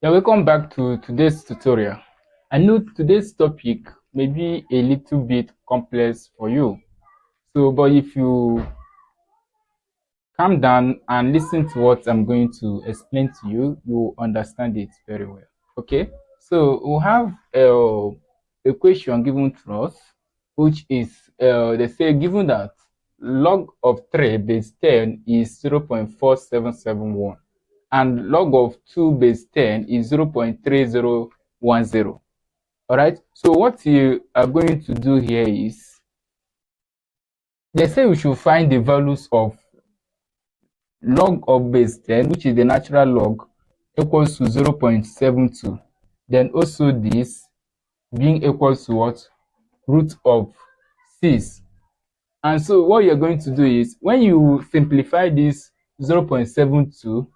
Yeah, welcome back to today's tutorial. I know today's topic may be a little bit complex for you. But if you calm down and listen to what I'm going to explain to you, you'll understand it very well. Okay? So we'll have a question given to us, which is, they say, given that log of 3 base 10 is 0.4771 and log of 2 base 10 is 0.3010. All right, so what you are going to do here is, they say we should find the values of log of base 10, which is the natural log, equals to 0.72. Then also this being equals to what? Root of 6. And so what you're going to do is, when you simplify this 0.72,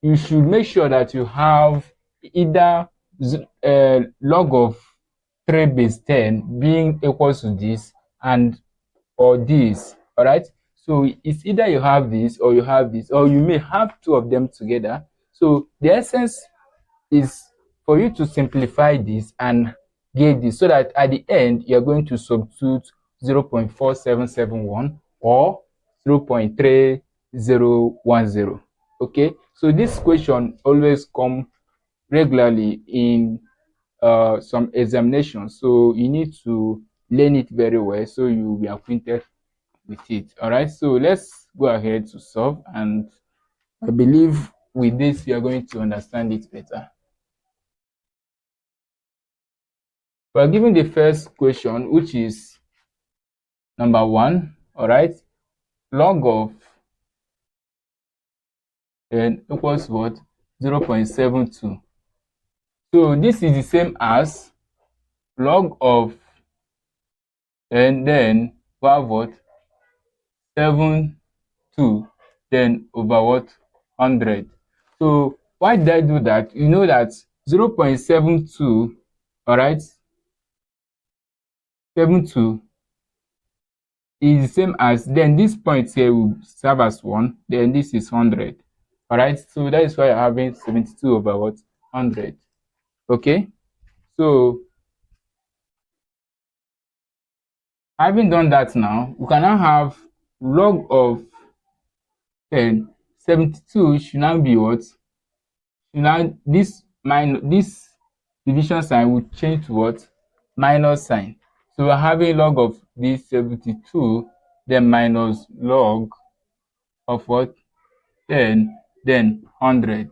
you should make sure that you have either log of 3 base 10 being equals to this and or this. All right, so it's either you have this or you have this, or you may have two of them together. So the essence is for you to simplify this and get this, so that at the end you're going to substitute 0.4771 or 0.3010. Okay, so this question always come regularly in some examinations, so you need to learn it very well so you'll be acquainted with it. All right, so let's go ahead to solve, and I believe with this you are going to understand it better. We are given the first question, which is number 1. All right, log of n equals what? 0.72. So this is the same as log of n, then we have what? 72, then over what? 100. So why did I do that? You know that 0.72, all right, 72 is the same as, then this point here will serve as 1, then this is 100. All right, so that is why you're having 72 over what? 100. Okay, so having done that, now we can now have log of 10. 72 should now be what? Now this division sign will change to what? Minus sign. So we're having log of this 72, then minus log of what? 10, then 100.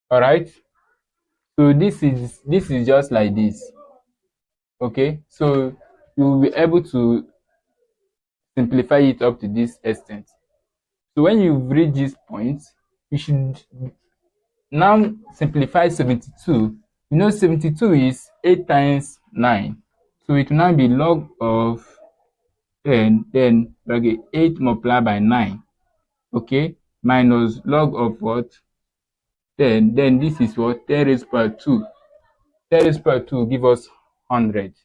All right, so this is just like this. Okay, so you will be able to simplify it up to this extent. So when you reach this point, you should now simplify 72. You know 72 is 8 times 9. So it will now be log of 10, then okay, 8 multiplied by 9. Okay, minus log of what? 10. Then this is what? 10 raised by 2. 10 raised by 2 give us 100.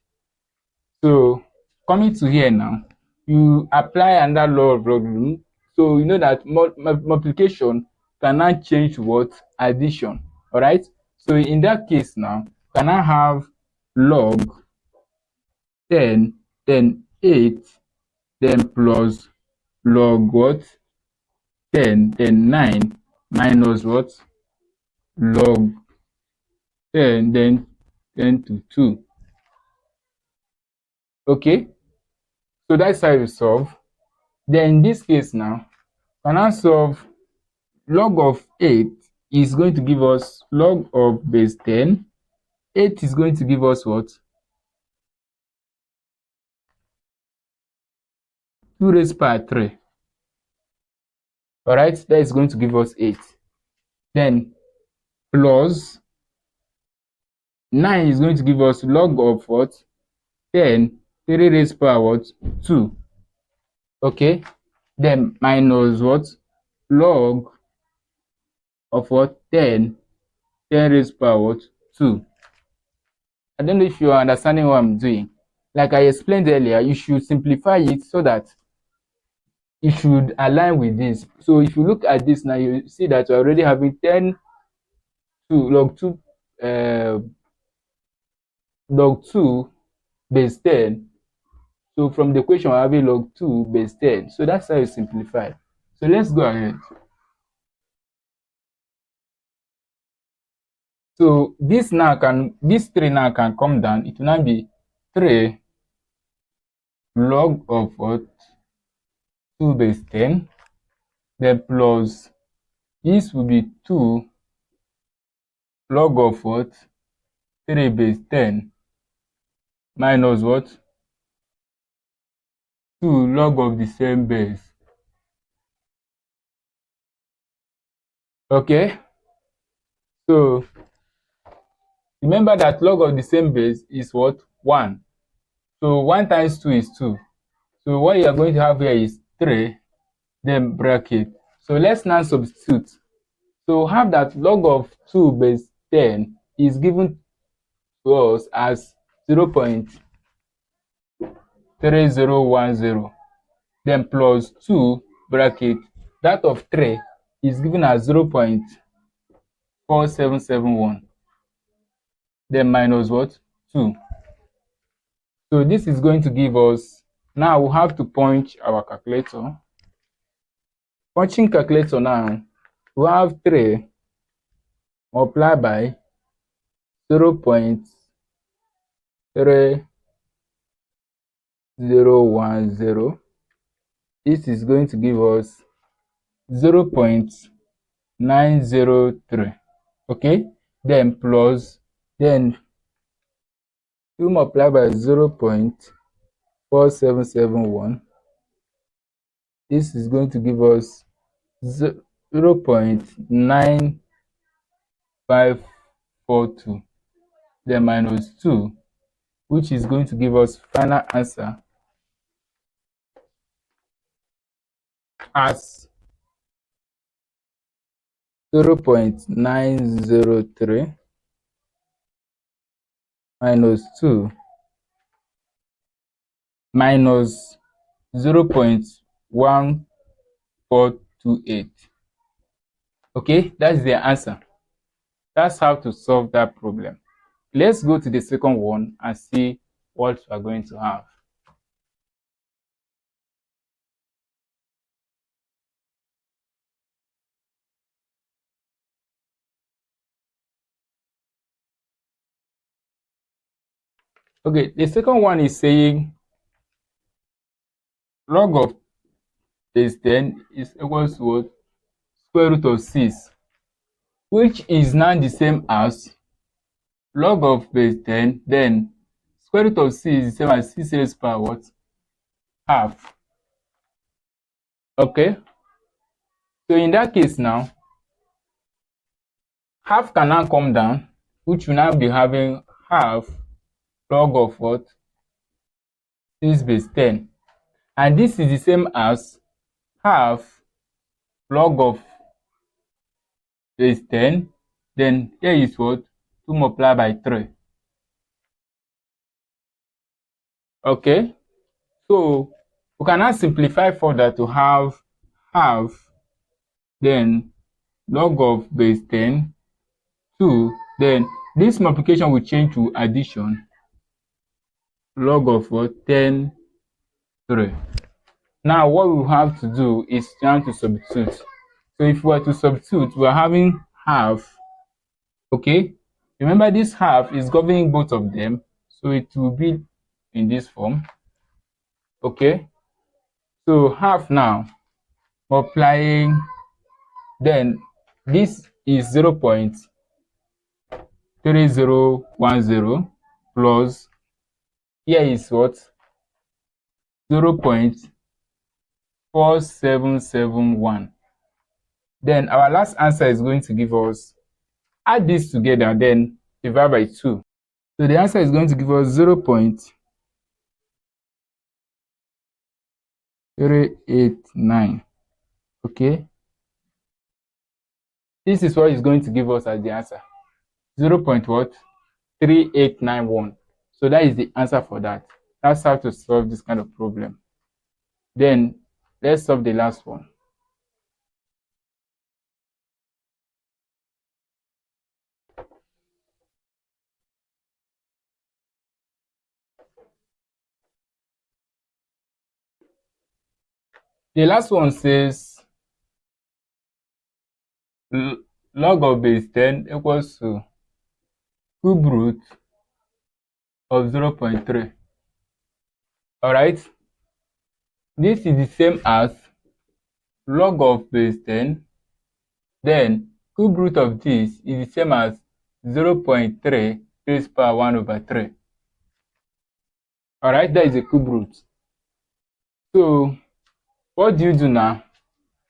So coming to here now, you apply another law of logarithm. So you know that multiplication can now change to what? Addition. All right, so in that case now, can I have log 10, then 8, then plus log what? 10, then 9, minus what? Log 10, then 10 to 2. Okay, so that's how you solve. Then in this case now, can I solve log of 8 is going to give us log of base 10. 8 is going to give us what? 2 raised by 3. All right, that is going to give us 8. Then plus 9 is going to give us log of what? 10, 3 raised by what? 2. Okay, then minus what? Log of what? 10, 10 raised by what? 2. I don't know if you are understanding what I'm doing. Like I explained earlier, you should simplify it so that it should align with this. So if you look at this now, you see that you're already having 10 log 2 base 10. So from the equation, we're having log 2 base 10. So that's how you simplify. So let's go ahead. So this 3 now can come down. It will now be 3 log of what? 2 base 10. Then plus this will be 2 log of what? 3 base 10 minus what? 2 log of the same base. Okay? So remember that log of the same base is what? 1. So 1 times 2 is 2. So what you are going to have here is 3, then bracket. So let's now substitute. So have that log of 2 base 10 is given to us as 0.3010. Then plus 2 bracket. That of 3 is given as 0.4771. Then minus what? 2. So this is going to give us, now we have to punch our calculator. Punching calculator now, we have 3 multiplied by 0.3010. This is going to give us 0.903. Okay, then plus, then 2 multiplied by 0.4771. This is going to give us 0.9542. Then minus 2, which is going to give us final answer as 0.903 minus 2 minus 0.1428. Okay, that's the answer. That's how to solve that problem. Let's go to the second one and see what we are going to have. Okay, the second one is saying log of base 10 is equals to what? Square root of 6, which is now the same as log of base 10, then square root of 6 is the same as 6 raised to power what? Half. Okay, so in that case now, half can now come down, which will now be having half log of what? 6 base 10. And this is the same as half log of base 10. Then here is what? 2 multiplied by 3. Okay, so we can now simplify further to have half, then log of base 10, 2, then this multiplication will change to addition, log of what? 10, 3. Now what we have to do is try to substitute. So if we were to substitute, we are having half. Okay, remember this half is governing both of them, so it will be in this form. Okay, so half now multiplying, then this is 0.3010 plus here is what? 0.4771. Then our last answer is going to give us, add this together, then divide by 2. So the answer is going to give us 0.389. Okay, this is what is going to give us as the answer, 0.3891. So that is the answer for that. That's how to solve this kind of problem. Then let's solve the last one. The last one says log of base 10 equals to cube root of 0.3. Alright, this is the same as log of base 10, then cube root of this is the same as 0.3 raised to power 1 over 3. Alright, that is a cube root. So what do you do now?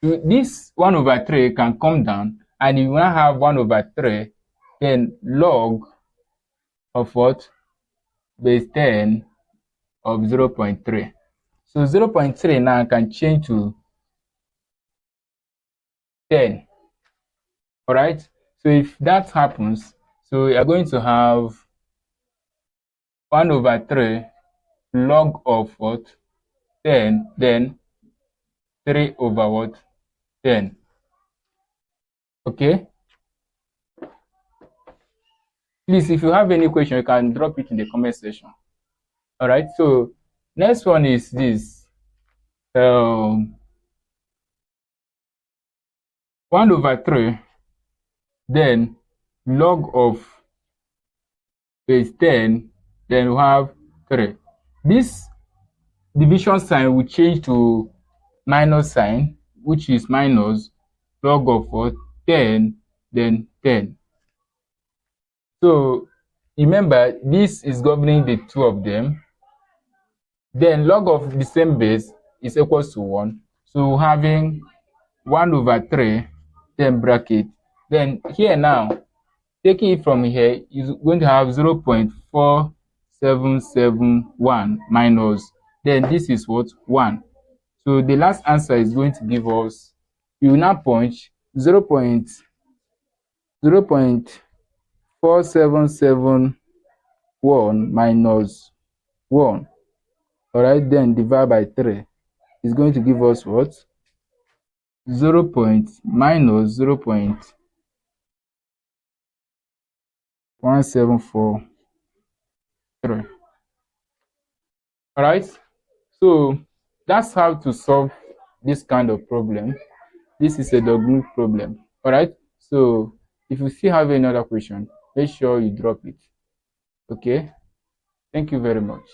This 1 over 3 can come down, and you now have 1 over 3, then log of what? Base 10 of 0.3. So 0.3 now can change to 10. Alright, so if that happens, so you are going to have 1 over 3 log of what? 10, then 3 over what? 10. Okay? Please, if you have any question, you can drop it in the comment section. Alright, so next one is this. 1 over 3, then log of base 10, then we have 3. This division sign will change to minus sign, which is minus log of what? 10, then 10. So remember, this is governing the two of them. Then log of the same base is equals to 1. So having 1 over 3, then bracket. Then here now, taking it from here, is going to have 0.4771 minus. Then this is what? 1. So the last answer is going to give us, you will now punch 0.4771 minus 1. Alright, then divide by 3 is going to give us what? Minus 0.1743. Alright, so that's how to solve this kind of problem. This is a logarithmic problem. Alright, so if you still have any other question, make sure you drop it. Okay, thank you very much.